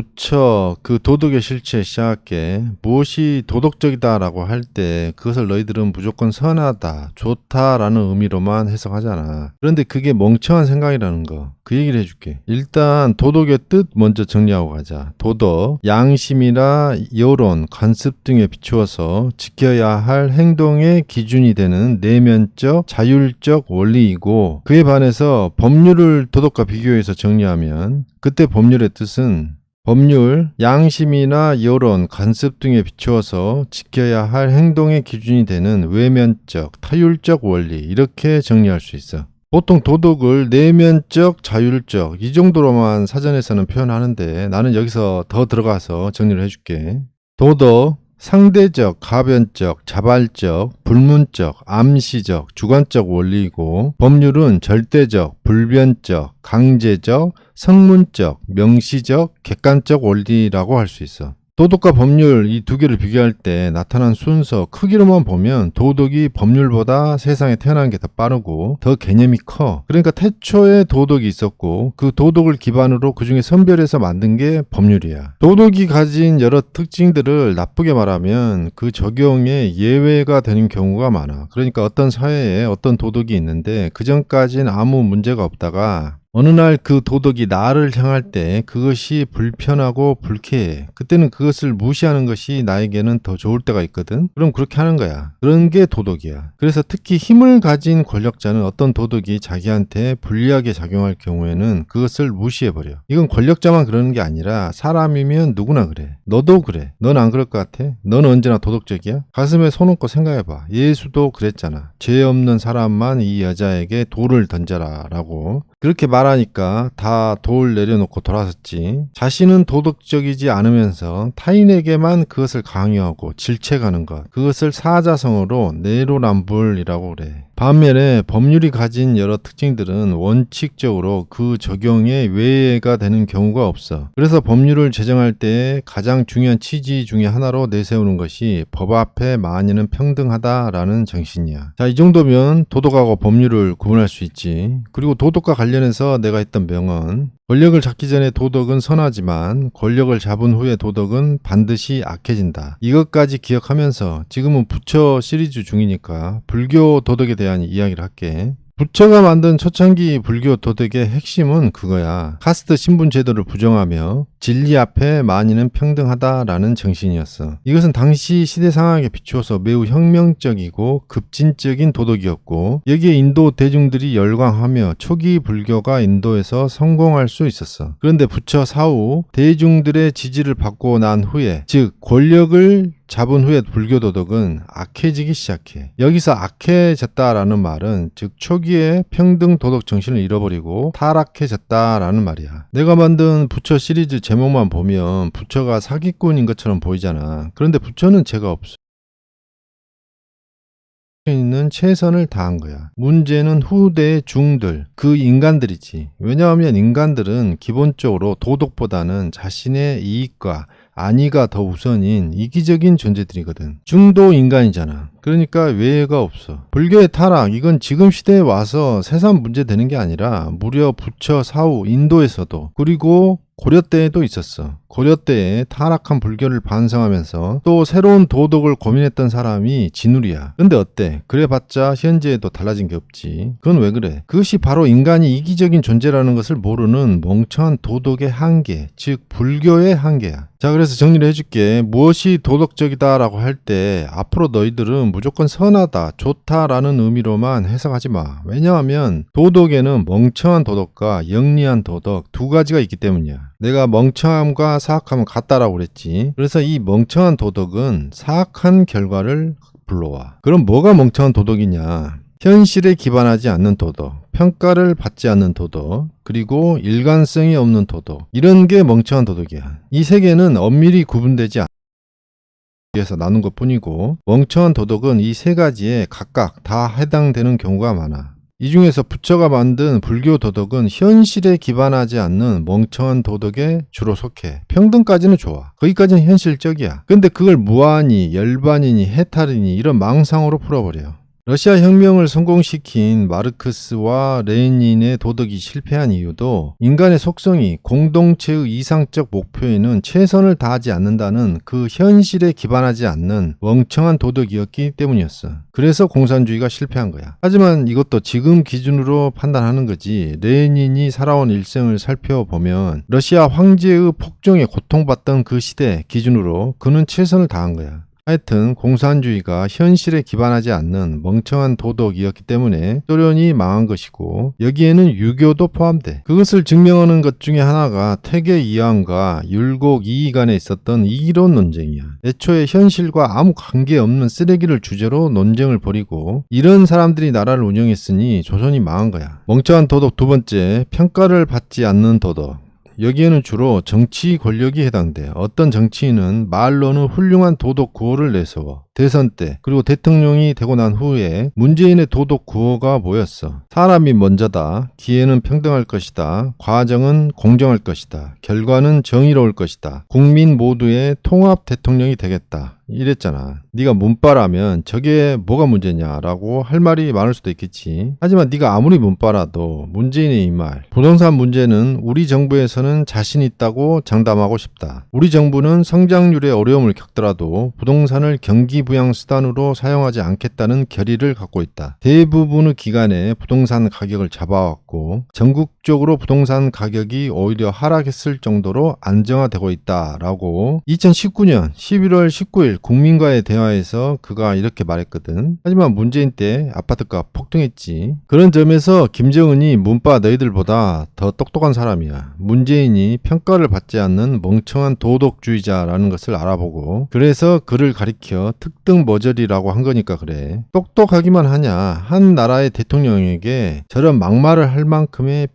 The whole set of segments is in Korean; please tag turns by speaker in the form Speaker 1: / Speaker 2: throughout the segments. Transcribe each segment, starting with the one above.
Speaker 1: 부처 그 도덕의 실체 시작할게. 무엇이 도덕적이다라고 할 때 그것을 너희들은 무조건 선하다, 좋다라는 의미로만 해석하잖아. 그런데 그게 멍청한 생각이라는 거. 그 얘기를 해줄게. 일단 도덕의 뜻 먼저 정리하고 가자. 도덕, 양심이나 여론, 관습 등에 비추어서 지켜야 할 행동의 기준이 되는 내면적, 자율적 원리이고, 그에 반해서 법률을 도덕과 비교해서 정리하면 그때 법률의 뜻은 법률, 양심이나 여론, 관습 등에 비추어서 지켜야 할 행동의 기준이 되는 외면적, 타율적 원리 이렇게 정리할 수 있어. 보통 도덕을 내면적, 자율적 이 정도로만 사전에서는 표현하는데 나는 여기서 더 들어가서 정리를 해줄게. 도덕, 상대적, 가변적, 자발적, 불문적, 암시적, 주관적 원리이고 법률은 절대적, 불변적, 강제적, 성문적, 명시적, 객관적 원리라고 할 수 있어. 도덕과 법률 이 두 개를 비교할 때 나타난 순서 크기로만 보면 도덕이 법률보다 세상에 태어난 게 더 빠르고 더 개념이 커. 그러니까 태초에 도덕이 있었고 그 도덕을 기반으로 그중에 선별해서 만든 게 법률이야. 도덕이 가진 여러 특징들을 나쁘게 말하면 그 적용에 예외가 되는 경우가 많아. 그러니까 어떤 사회에 어떤 도덕이 있는데 그전까지는 아무 문제가 없다가 어느 날 그 도덕이 나를 향할 때 그것이 불편하고 불쾌해. 그때는 그것을 무시하는 것이 나에게는 더 좋을 때가 있거든. 그럼 그렇게 하는 거야. 그런 게 도덕이야. 그래서 특히 힘을 가진 권력자는 어떤 도덕이 자기한테 불리하게 작용할 경우에는 그것을 무시해버려. 이건 권력자만 그러는 게 아니라 사람이면 누구나 그래. 너도 그래. 넌 안 그럴 것 같아? 넌 언제나 도덕적이야? 가슴에 손 얹고 생각해봐. 예수도 그랬잖아. 죄 없는 사람만 이 여자에게 돌을 던져라 라고. 그렇게 말하니까 다 돌 내려놓고 돌아섰지. 자신은 도덕적이지 않으면서 타인에게만 그것을 강요하고 질책하는 것. 그것을 사자성어로 내로남불이라고 그래. 반면에 법률이 가진 여러 특징들은 원칙적으로 그 적용에 외예가 되는 경우가 없어. 그래서 법률을 제정할 때 가장 중요한 취지 중에 하나로 내세우는 것이 법 앞에 만인은 평등하다라는 정신이야. 자, 이 정도면 도덕하고 법률을 구분할 수 있지. 그리고 도덕과 관련해서 내가 했던 명언. 권력을 잡기 전에 도덕은 선하지만 권력을 잡은 후에 도덕은 반드시 악해진다. 이것까지 기억하면서 지금은 부처 시리즈 중이니까 불교 도덕에 대한 이야기를 할게. 부처가 만든 초창기 불교 도덕의 핵심은 그거야. 카스트 신분 제도를 부정하며 진리 앞에 만인은 평등하다라는 정신이었어. 이것은 당시 시대 상황에 비추어서 매우 혁명적이고 급진적인 도덕이었고 여기에 인도 대중들이 열광하며 초기 불교가 인도에서 성공할 수 있었어. 그런데 부처 사후 대중들의 지지를 받고 난 후에 즉 권력을 잡은 후에 불교 도덕은 악해지기 시작해. 여기서 악해졌다라는 말은 즉 초기에 평등 도덕 정신을 잃어버리고 타락해졌다라는 말이야. 내가 만든 부처 시리즈 제목만 보면 부처가 사기꾼인 것처럼 보이잖아. 그런데 부처는 죄가 없어. 있는 최선을 다한 거야. 문제는 후대의 중들, 그 인간들이지. 왜냐하면 인간들은 기본적으로 도덕보다는 자신의 이익과 안위가 더 우선인 이기적인 존재들이거든. 중도 인간이잖아. 그러니까 외회가 없어. 불교의 타락, 이건 지금 시대에 와서 새삼 문제되는 게 아니라 무려 부처 사후 인도에서도 그리고 고려 때에도 있었어. 고려 때에 타락한 불교를 반성하면서 또 새로운 도덕을 고민했던 사람이 진울이야. 근데 어때? 그래봤자 현재에도 달라진 게 없지. 그건 왜 그래? 그것이 바로 인간이 이기적인 존재라는 것을 모르는 멍청한 도덕의 한계, 즉 불교의 한계야. 자, 그래서 정리를 해줄게. 무엇이 도덕적이다라고 할 때 앞으로 너희들은 무조건 선하다, 좋다라는 의미로만 해석하지 마. 왜냐하면 도덕에는 멍청한 도덕과 영리한 도덕 두 가지가 있기 때문이야. 내가 멍청함과 사악함은 같다라고 그랬지. 그래서 이 멍청한 도덕은 사악한 결과를 불러와. 그럼 뭐가 멍청한 도덕이냐? 현실에 기반하지 않는 도덕, 평가를 받지 않는 도덕, 그리고 일관성이 없는 도덕. 이런 게 멍청한 도덕이야. 이 세 개는 엄밀히 구분되지 않아. 위해서 나눈 것 뿐이고 멍청한 도덕은 이 세 가지에 각각 다 해당되는 경우가 많아. 이 중에서 부처가 만든 불교 도덕은 현실에 기반하지 않는 멍청한 도덕에 주로 속해. 평등까지는 좋아. 거기까지는 현실적이야. 근데 그걸 무한히, 열반이니, 해탈이니 이런 망상으로 풀어버려. 러시아 혁명을 성공시킨 마르크스와 레닌의 도덕이 실패한 이유도 인간의 속성이 공동체의 이상적 목표에는 최선을 다하지 않는다는 그 현실에 기반하지 않는 멍청한 도덕이었기 때문이었어. 그래서 공산주의가 실패한 거야. 하지만 이것도 지금 기준으로 판단하는 거지, 레닌이 살아온 일생을 살펴보면 러시아 황제의 폭정에 고통받던 그 시대 기준으로 그는 최선을 다한 거야. 하여튼 공산주의가 현실에 기반하지 않는 멍청한 도덕이었기 때문에 소련이 망한 것이고, 여기에는 유교도 포함돼. 그것을 증명하는 것 중에 하나가 퇴계 이황과 율곡 이이 간에 있었던 이론 논쟁이야. 애초에 현실과 아무 관계없는 쓰레기를 주제로 논쟁을 벌이고, 이런 사람들이 나라를 운영했으니 조선이 망한 거야. 멍청한 도덕 두 번째, 평가를 받지 않는 도덕. 여기에는 주로 정치 권력이 해당돼. 어떤 정치인은 말로는 훌륭한 도덕 구호를 내세워. 대선 때 그리고 대통령이 되고 난 후에 문재인의 도덕 구호가 뭐였어? 사람이 먼저다. 기회는 평등할 것이다. 과정은 공정할 것이다. 결과는 정의로울 것이다. 국민 모두의 통합 대통령이 되겠다. 이랬잖아. 네가 문빠라면 저게 뭐가 문제냐라고 할 말이 많을 수도 있겠지. 하지만 네가 아무리 문빠라도 문재인의 이 말, 부동산 문제는 우리 정부에서는 자신 있다고 장담하고 싶다. 우리 정부는 성장률에 어려움을 겪더라도 부동산을 경기 부양 수단으로 사용하지 않겠다는 결의를 갖고 있다. 대부분의 기간에 부동산 가격을 잡아왔고 전국적으로 부동산 가격이 오히려 하락했을 정도로 안정화되고 있다라고 2019년 11월 19일 국민과의 대화에서 그가 이렇게 말했거든. 하지만 문재인 때 아파트값 폭등했지. 그런 점에서 김정은이 문빠 너희들보다 더 똑똑한 사람이야. 문재인이 평가를 받지 않는 멍청한 도덕주의자라는 것을 알아보고 그래서 그를 가리켜 특등 머저리라고 한 거니까 그래. 똑똑하기만 하냐. 한 나라의 대통령에게 저런 막말을 할 만큼의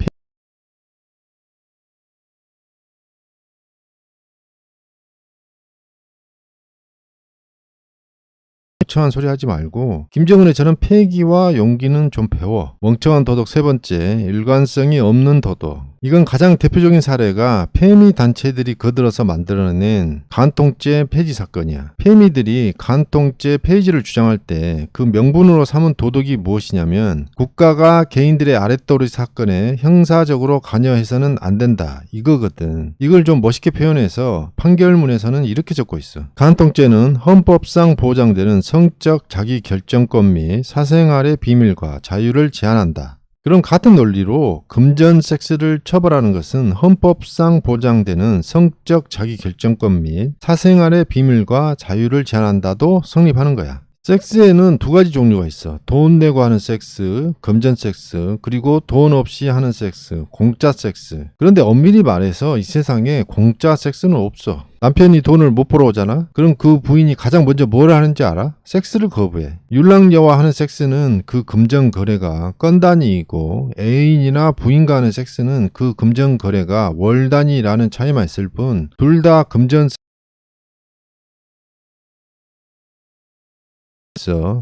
Speaker 1: 멍청한 소리 하지 말고 김정은의 저런 패기와 용기는 좀 배워. 멍청한 도덕 세 번째, 일관성이 없는 도덕. 이건 가장 대표적인 사례가 페미 단체들이 거들어서 만들어낸 간통죄 폐지 사건이야. 페미들이 간통죄 폐지를 주장할 때 그 명분으로 삼은 도덕이 무엇이냐면 국가가 개인들의 아랫도리 사건에 형사적으로 관여해서는 안 된다. 이거거든. 이걸 좀 멋있게 표현해서 판결문에서는 이렇게 적고 있어. 간통죄는 헌법상 보장되는 성적 자기결정권 및 사생활의 비밀과 자유를 제한한다. 그럼 같은 논리로 금전 섹스를 처벌하는 것은 헌법상 보장되는 성적 자기결정권 및 사생활의 비밀과 자유를 제한한다도 성립하는 거야. 섹스에는 두 가지 종류가 있어. 돈 내고 하는 섹스, 금전 섹스, 그리고 돈 없이 하는 섹스, 공짜 섹스. 그런데 엄밀히 말해서 이 세상에 공짜 섹스는 없어. 남편이 돈을 못 벌어오잖아? 그럼 그 부인이 가장 먼저 뭘 하는지 알아? 섹스를 거부해. 율랑녀와 하는 섹스는 그 금전 거래가 건 단위이고 애인이나 부인과 하는 섹스는 그 금전 거래가 월 단위라는 차이만 있을 뿐 둘 다 금전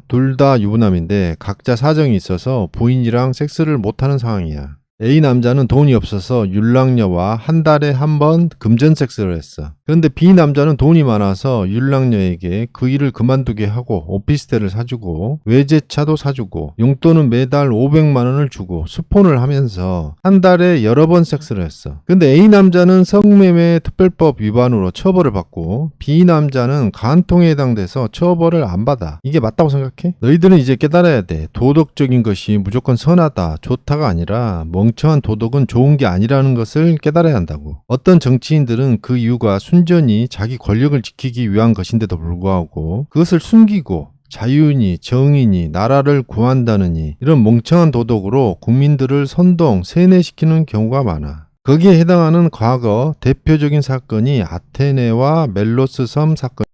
Speaker 1: 둘 다 유부남인데 각자 사정이 있어서 부인이랑 섹스를 못하는 상황이야. A 남자는 돈이 없어서 율랑녀와 한 달에 한 번 금전 섹스를 했어. 그런데 B 남자는 돈이 많아서 율랑녀에게 그 일을 그만두게 하고 오피스텔을 사주고 외제차도 사주고 용돈은 매달 500만 원을 주고 스폰을 하면서 한 달에 여러 번 섹스를 했어. 근데 A 남자는 성매매 특별법 위반으로 처벌을 받고 B 남자는 간통에 해당돼서 처벌을 안 받아. 이게 맞다고 생각해? 너희들은 이제 깨달아야 돼. 도덕적인 것이 무조건 선하다, 좋다가 아니라 멍청한 도덕은 좋은 게 아니라는 것을 깨달아야 한다고. 어떤 정치인들은 그 이유가 순전히 자기 권력을 지키기 위한 것인데도 불구하고 그것을 숨기고 자유니 정의니 나라를 구한다느니 이런 멍청한 도덕으로 국민들을 선동, 세뇌시키는 경우가 많아. 거기에 해당하는 과거 대표적인 사건이 아테네와 멜로스 섬 사건.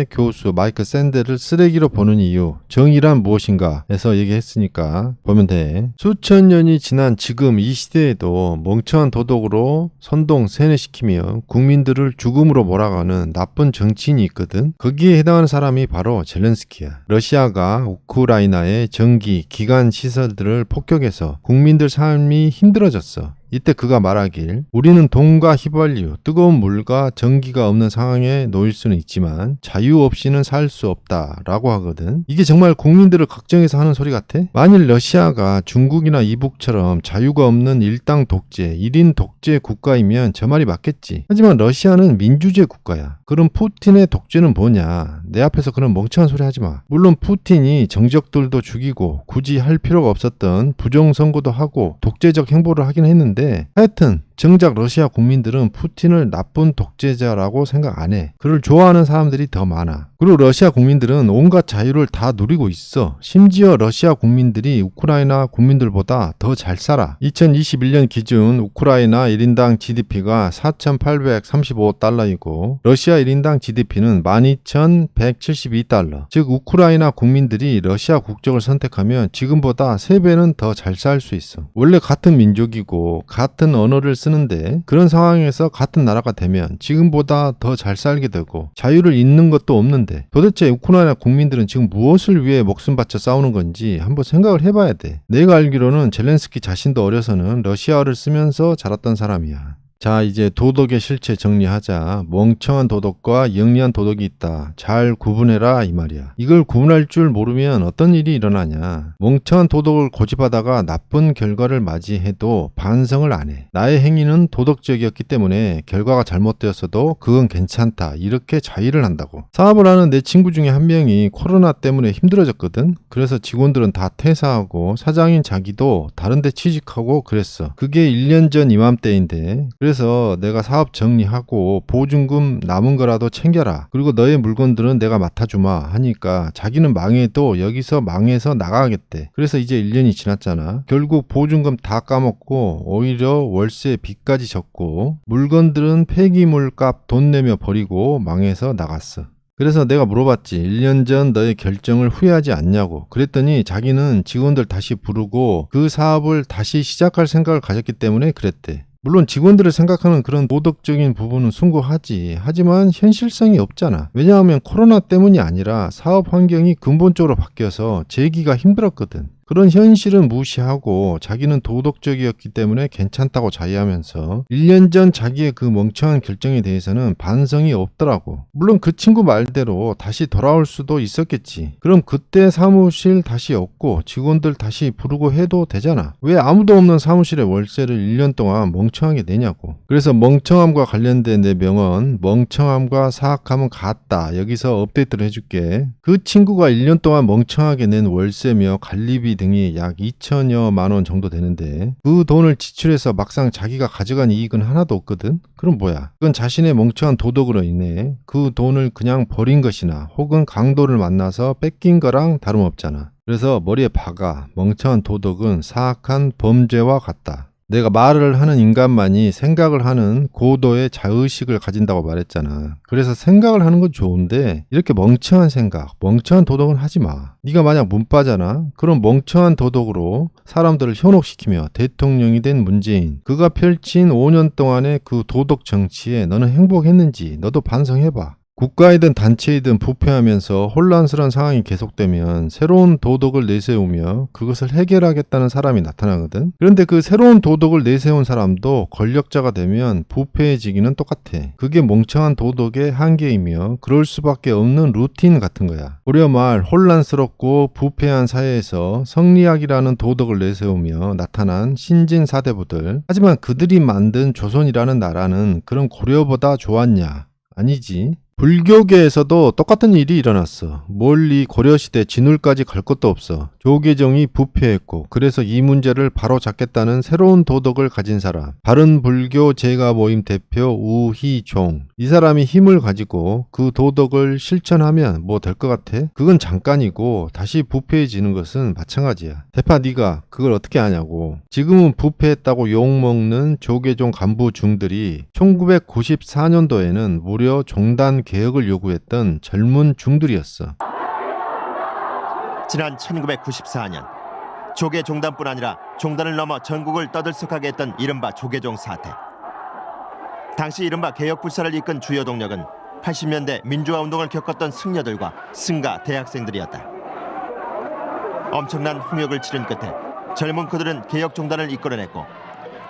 Speaker 1: 교수 마이크 샌델을 쓰레기로 보는 이유, 정의란 무엇인가 에서 얘기했으니까 보면 돼. 수천 년이 지난 지금 이 시대에도 멍청한 도덕으로 선동 세뇌시키며 국민들을 죽음으로 몰아가는 나쁜 정치인이 있거든. 거기에 해당하는 사람이 바로 젤렌스키야. 러시아가 우크라이나의 전기, 기관 시설들을 폭격해서 국민들 삶이 힘들어졌어. 이때 그가 말하길 우리는 돈과 휘발유, 뜨거운 물과 전기가 없는 상황에 놓일 수는 있지만 자유 없이는 살 수 없다 라고 하거든. 이게 정말 국민들을 걱정해서 하는 소리 같아? 만일 러시아가 중국이나 이북처럼 자유가 없는 일당 독재, 1인 독재 국가이면 저 말이 맞겠지. 하지만 러시아는 민주주의 국가야. 그럼 푸틴의 독재는 뭐냐? 내 앞에서 그런 멍청한 소리 하지 마. 물론 푸틴이 정적들도 죽이고 굳이 할 필요가 없었던 부정선거도 하고 독재적 행보를 하긴 했는데 하여튼 정작 러시아 국민들은 푸틴을 나쁜 독재자라고 생각 안 해. 그를 좋아하는 사람들이 더 많아. 그리고 러시아 국민들은 온갖 자유를 다 누리고 있어. 심지어 러시아 국민들이 우크라이나 국민들보다 더 잘 살아. 2021년 기준 우크라이나 1인당 GDP가 4,835달러이고 러시아 1인당 GDP는 12,172달러. 즉 우크라이나 국민들이 러시아 국적을 선택하면 지금보다 3배는 더 잘 살 수 있어. 원래 같은 민족이고 같은 언어를 쓰는데 그런 상황에서 같은 나라가 되면 지금보다 더 잘 살게 되고 자유를 잇는 것도 없는데 도대체 우크라이나 국민들은 지금 무엇을 위해 목숨 바쳐 싸우는 건지 한번 생각을 해봐야 돼. 내가 알기로는 젤렌스키 자신도 어려서는 러시아어를 쓰면서 자랐던 사람이야. 자, 이제 도덕의 실체 정리하자. 멍청한 도덕과 영리한 도덕이 있다. 잘 구분해라 이 말이야. 이걸 구분할 줄 모르면 어떤 일이 일어나냐. 멍청한 도덕을 고집하다가 나쁜 결과를 맞이해도 반성을 안 해. 나의 행위는 도덕적이었기 때문에 결과가 잘못되었어도 그건 괜찮다. 이렇게 자의를 한다고. 사업을 하는 내 친구 중에 한 명이 코로나 때문에 힘들어졌거든. 그래서 직원들은 다 퇴사하고 사장인 자기도 다른 데 취직하고 그랬어. 그게 1년 전 이맘때인데 그래서 내가 사업 정리하고 보증금 남은 거라도 챙겨라. 그리고 너의 물건들은 내가 맡아주마 하니까 자기는 망해도 여기서 망해서 나가겠대. 그래서 이제 1년이 지났잖아. 결국 보증금 다 까먹고 오히려 월세 빚까지 졌고 물건들은 폐기물 값 돈 내며 버리고 망해서 나갔어. 그래서 내가 물어봤지. 1년 전 너의 결정을 후회하지 않냐고. 그랬더니 자기는 직원들 다시 부르고 그 사업을 다시 시작할 생각을 가졌기 때문에 그랬대. 물론 직원들을 생각하는 그런 도덕적인 부분은 숭고하지. 하지만 현실성이 없잖아. 왜냐하면 코로나 때문이 아니라 사업 환경이 근본적으로 바뀌어서 재기가 힘들었거든. 그런 현실은 무시하고 자기는 도덕적이었기 때문에 괜찮다고 자의하면서 1년 전 자기의 그 멍청한 결정에 대해서는 반성이 없더라고. 물론 그 친구 말대로 다시 돌아올 수도 있었겠지. 그럼 그때 사무실 다시 얻고 직원들 다시 부르고 해도 되잖아. 왜 아무도 없는 사무실에 월세를 1년 동안 멍청하게 내냐고. 그래서 멍청함과 관련된 내 명언, 멍청함과 사악함은 같다. 여기서 업데이트를 해줄게. 그 친구가 1년 동안 멍청하게 낸 월세며 관리비 등이 약 2천여만 원 정도 되는데 그 돈을 지출해서 막상 자기가 가져간 이익은 하나도 없거든? 그럼 뭐야? 그건 자신의 멍청한 도덕으로 인해 그 돈을 그냥 버린 것이나 혹은 강도를 만나서 뺏긴 거랑 다름없잖아. 그래서 머리에 박아. 멍청한 도덕은 사악한 범죄와 같다. 내가 말을 하는 인간만이 생각을 하는 고도의 자의식을 가진다고 말했잖아. 그래서 생각을 하는 건 좋은데 이렇게 멍청한 생각, 멍청한 도덕은 하지 마. 네가 만약 문과잖아. 그럼 멍청한 도덕으로 사람들을 현혹시키며 대통령이 된 문재인, 그가 펼친 5년 동안의 그 도덕 정치에 너는 행복했는지 너도 반성해봐. 국가이든 단체이든 부패하면서 혼란스러운 상황이 계속되면 새로운 도덕을 내세우며 그것을 해결하겠다는 사람이 나타나거든. 그런데 그 새로운 도덕을 내세운 사람도 권력자가 되면 부패해지기는 똑같아. 그게 멍청한 도덕의 한계이며 그럴 수밖에 없는 루틴 같은 거야. 고려말 혼란스럽고 부패한 사회에서 성리학이라는 도덕을 내세우며 나타난 신진 사대부들. 하지만 그들이 만든 조선이라는 나라는 그런 고려보다 좋았냐? 아니지. 불교계에서도 똑같은 일이 일어났어. 멀리 고려시대 진울까지 갈 것도 없어. 조계종이 부패했고 그래서 이 문제를 바로잡겠다는 새로운 도덕을 가진 사람, 바른불교 제가 모임 대표 우희종. 이 사람이 힘을 가지고 그 도덕을 실천하면 뭐 될 것 같아? 그건 잠깐이고 다시 부패해지는 것은 마찬가지야. 대파 네가 그걸 어떻게 아냐고. 지금은 부패했다고 욕먹는 조계종 간부 중들이 1994년도에는 무려 종단 개혁을 요구했던 젊은 중들이었어.
Speaker 2: 지난 1994년 조계 종단뿐 아니라 종단을 넘어 전국을 떠들썩하게 했던 이른바 조계종 사태. 당시 이른바 개혁불사를 이끈 주요 동력은 80년대 민주화 운동을 겪었던 승려들과 승가 대학생들이었다. 엄청난 홍역을 치른 끝에 젊은 그들은 개혁 종단을 이끌어냈고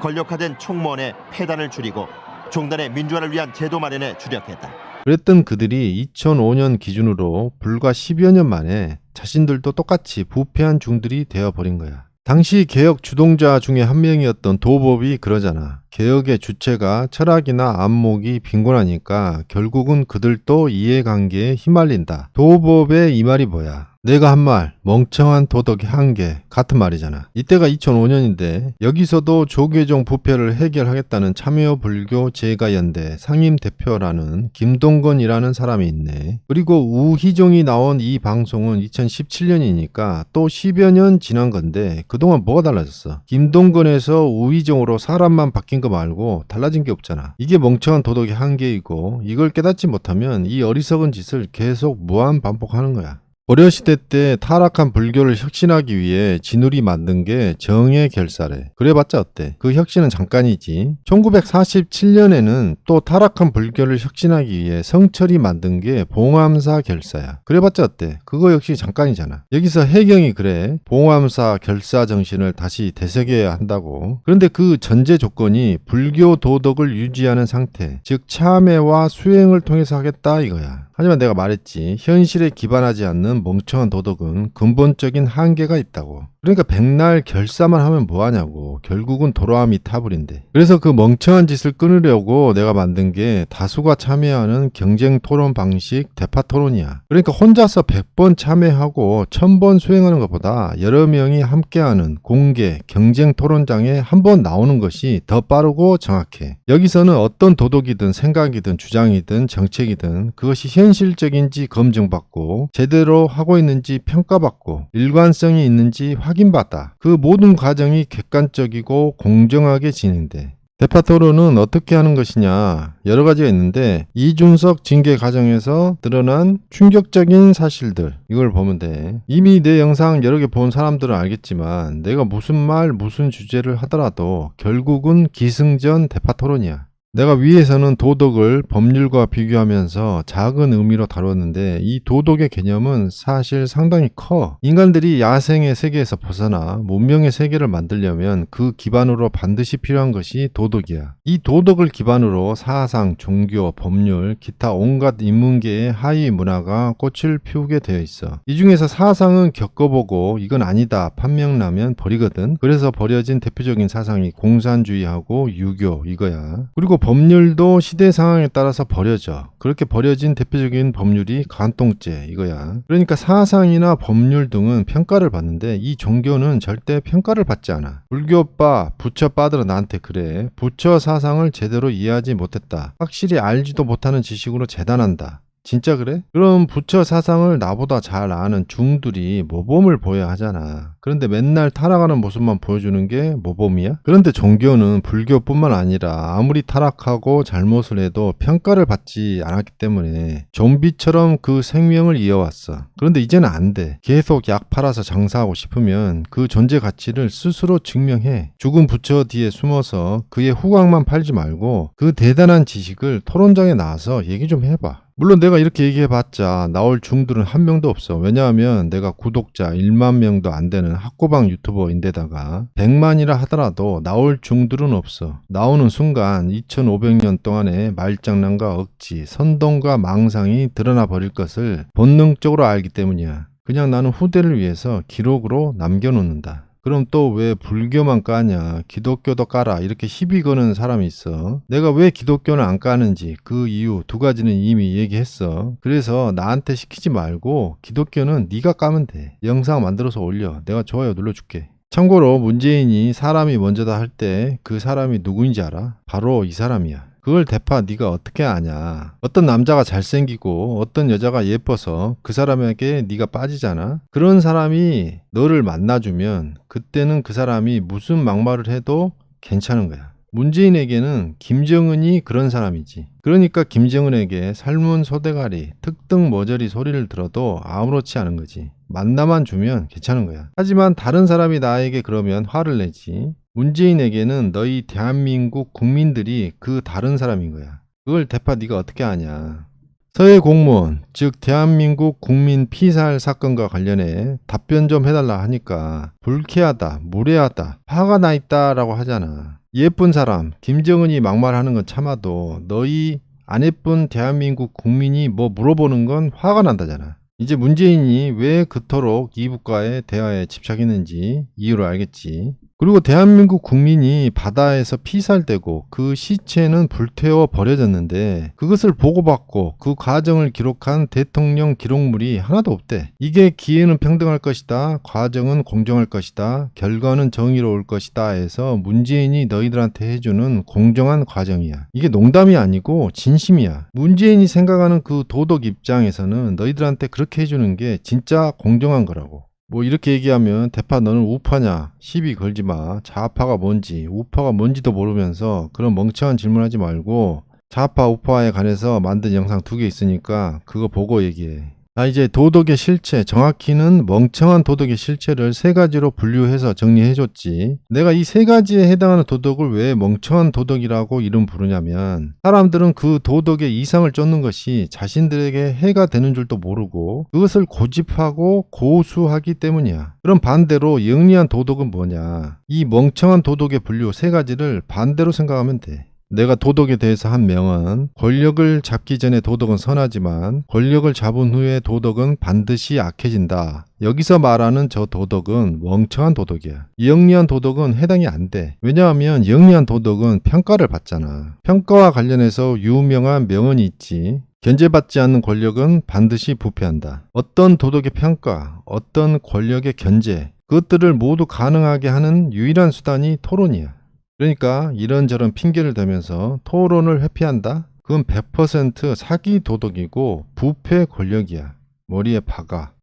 Speaker 2: 권력화된 총무원의 폐단을 줄이고 종단의 민주화를 위한 제도 마련에 주력했다.
Speaker 1: 그랬던 그들이 2005년 기준으로 불과 10여 년 만에 자신들도 똑같이 부패한 중들이 되어버린 거야. 당시 개혁 주동자 중에 한 명이었던 도법이 그러잖아. 개혁의 주체가 철학이나 안목이 빈곤하니까 결국은 그들도 이해관계에 휘말린다. 도법의 이 말이 뭐야? 내가 한 말, 멍청한 도덕의 한계 같은 말이잖아. 이때가 2005년인데 여기서도 조계종 부패를 해결하겠다는 참여불교 제가연대 상임대표라는 김동건이라는 사람이 있네. 그리고 우희종이 나온 이 방송은 2017년이니까 또 10여 년 지난 건데 그동안 뭐가 달라졌어? 김동건에서 우희종으로 사람만 바뀐 거 말고 달라진 게 없잖아. 이게 멍청한 도덕의 한계이고 이걸 깨닫지 못하면 이 어리석은 짓을 계속 무한 반복하는 거야. 고려시대 때 타락한 불교를 혁신하기 위해 진울이 만든 게 정예결사래. 그래봤자 어때? 그 혁신은 잠깐이지. 1947년에는 또 타락한 불교를 혁신하기 위해 성철이 만든 게 봉암사결사야. 그래봤자 어때? 그거 역시 잠깐이잖아. 여기서 해경이 그래. 봉암사결사 정신을 다시 되새겨야 한다고. 그런데 그 전제 조건이 불교 도덕을 유지하는 상태, 즉 참회와 수행을 통해서 하겠다 이거야. 하지만 내가 말했지. 현실에 기반하지 않는 멍청한 도덕은 근본적인 한계가 있다고. 그러니까 백날 결사만 하면 뭐하냐고. 결국은 도로아미 타불인데. 그래서 그 멍청한 짓을 끊으려고 내가 만든 게 다수가 참여하는 경쟁 토론 방식 대파 토론이야. 그러니까 혼자서 100번 참여하고 1000번 수행하는 것보다 여러 명이 함께하는 공개 경쟁 토론장에 한 번 나오는 것이 더 빠르고 정확해. 여기서는 어떤 도덕이든 생각이든 주장이든 정책이든 그것이 현실적인지 검증받고 제대로 하고 있는지 평가받고 일관성이 있는지 확인받아. 그 모든 과정이 객관적이고 공정하게 진행돼. 대파 토론은 어떻게 하는 것이냐 여러 가지가 있는데 이준석 징계 과정에서 드러난 충격적인 사실들 이걸 보면 돼. 이미 내 영상 여러 개 본 사람들은 알겠지만 내가 무슨 말 무슨 주제를 하더라도 결국은 기승전 대파 토론이야. 내가 위에서는 도덕을 법률과 비교하면서 작은 의미로 다뤘는데 이 도덕의 개념은 사실 상당히 커. 인간들이 야생의 세계에서 벗어나 문명의 세계를 만들려면 그 기반으로 반드시 필요한 것이 도덕이야. 이 도덕을 기반으로 사상, 종교, 법률, 기타 온갖 인문계의 하위 문화가 꽃을 피우게 되어 있어. 이 중에서 사상은 겪어보고 이건 아니다 판명나면 버리거든. 그래서 버려진 대표적인 사상이 공산주의하고 유교 이거야. 그리고 법률도 시대 상황에 따라서 버려져. 그렇게 버려진 대표적인 법률이 간통죄 이거야. 그러니까 사상이나 법률 등은 평가를 받는데 이 종교는 절대 평가를 받지 않아. 불교빠, 부처빠들은 나한테 그래. 부처 사상을 제대로 이해하지 못했다. 확실히 알지도 못하는 지식으로 재단한다. 진짜 그래? 그럼 부처 사상을 나보다 잘 아는 중들이 모범을 보여야 하잖아. 그런데 맨날 타락하는 모습만 보여주는 게 모범이야? 그런데 종교는 불교뿐만 아니라 아무리 타락하고 잘못을 해도 평가를 받지 않았기 때문에 좀비처럼 그 생명을 이어왔어. 그런데 이제는 안 돼. 계속 약 팔아서 장사하고 싶으면 그 존재 가치를 스스로 증명해. 죽은 부처 뒤에 숨어서 그의 후광만 팔지 말고 그 대단한 지식을 토론장에 나와서 얘기 좀 해봐. 물론 내가 이렇게 얘기해봤자 나올 중들은 한 명도 없어. 왜냐하면 내가 구독자 1만 명도 안 되는 학고방 유튜버인데다가 100만이라 하더라도 나올 중들은 없어. 나오는 순간 2500년 동안의 말장난과 억지, 선동과 망상이 드러나 버릴 것을 본능적으로 알기 때문이야. 그냥 나는 후대를 위해서 기록으로 남겨놓는다. 그럼 또 왜 불교만 까냐 기독교도 까라 이렇게 시비 거는 사람이 있어. 내가 왜 기독교는 안 까는지 그 이유 두 가지는 이미 얘기했어. 그래서 나한테 시키지 말고 기독교는 네가 까면 돼. 영상 만들어서 올려. 내가 좋아요 눌러줄게. 참고로 문재인이 사람이 먼저다 할 때 그 사람이 누구인지 알아? 바로 이 사람이야. 그걸 대파 네가 어떻게 아냐. 어떤 남자가 잘생기고 어떤 여자가 예뻐서 그 사람에게 네가 빠지잖아. 그런 사람이 너를 만나주면 그때는 그 사람이 무슨 막말을 해도 괜찮은 거야. 문재인에게는 김정은이 그런 사람이지. 그러니까 김정은에게 삶은 소대가리, 특등 머저리 소리를 들어도 아무렇지 않은 거지. 만나만 주면 괜찮은 거야. 하지만 다른 사람이 나에게 그러면 화를 내지. 문재인에게는 너희 대한민국 국민들이 그 다른 사람인 거야. 그걸 대파 네가 어떻게 아냐. 서해 공무원, 즉 대한민국 국민 피살 사건과 관련해 답변 좀 해달라 하니까 불쾌하다, 무례하다, 화가 나 있다라고 하잖아. 예쁜 사람 김정은이 막말하는 건 참아도 너희 안 예쁜 대한민국 국민이 뭐 물어보는 건 화가 난다잖아. 이제 문재인이 왜 그토록 이북과의 대화에 집착했는지 이유를 알겠지. 그리고 대한민국 국민이 바다에서 피살되고 그 시체는 불태워 버려졌는데 그것을 보고받고 그 과정을 기록한 대통령 기록물이 하나도 없대. 이게 기회는 평등할 것이다. 과정은 공정할 것이다. 결과는 정의로울 것이다 해서 문재인이 너희들한테 해주는 공정한 과정이야. 이게 농담이 아니고 진심이야. 문재인이 생각하는 그 도덕 입장에서는 너희들한테 그렇게 해주는 게 진짜 공정한 거라고. 뭐 이렇게 얘기하면 대파 너는 우파냐 시비 걸지 마. 좌파가 뭔지 우파가 뭔지도 모르면서 그런 멍청한 질문하지 말고 좌파 우파에 관해서 만든 영상 2개 있으니까 그거 보고 얘기해. 나 이제 도덕의 실체, 정확히는 멍청한 도덕의 실체를 3가지로 분류해서 정리해줬지. 내가 이 3가지에 해당하는 도덕을 왜 멍청한 도덕이라고 이름 부르냐면 사람들은 그 도덕의 이상을 쫓는 것이 자신들에게 해가 되는 줄도 모르고 그것을 고집하고 고수하기 때문이야. 그럼 반대로 영리한 도덕은 뭐냐? 이 멍청한 도덕의 분류 3가지를 반대로 생각하면 돼. 내가 도덕에 대해서 한 명은 권력을 잡기 전에 도덕은 선하지만 권력을 잡은 후에 도덕은 반드시 악해진다. 여기서 말하는 저 도덕은 멍청한 도덕이야. 영리한 도덕은 해당이 안 돼. 왜냐하면 영리한 도덕은 평가를 받잖아. 평가와 관련해서 유명한 명언이 있지. 견제받지 않는 권력은 반드시 부패한다. 어떤 도덕의 평가, 어떤 권력의 견제, 그것들을 모두 가능하게 하는 유일한 수단이 토론이야. 그러니까 이런저런 핑계를 대면서 토론을 회피한다? 그건 100% 사기 도덕이고 부패 권력이야. 머리에 박아.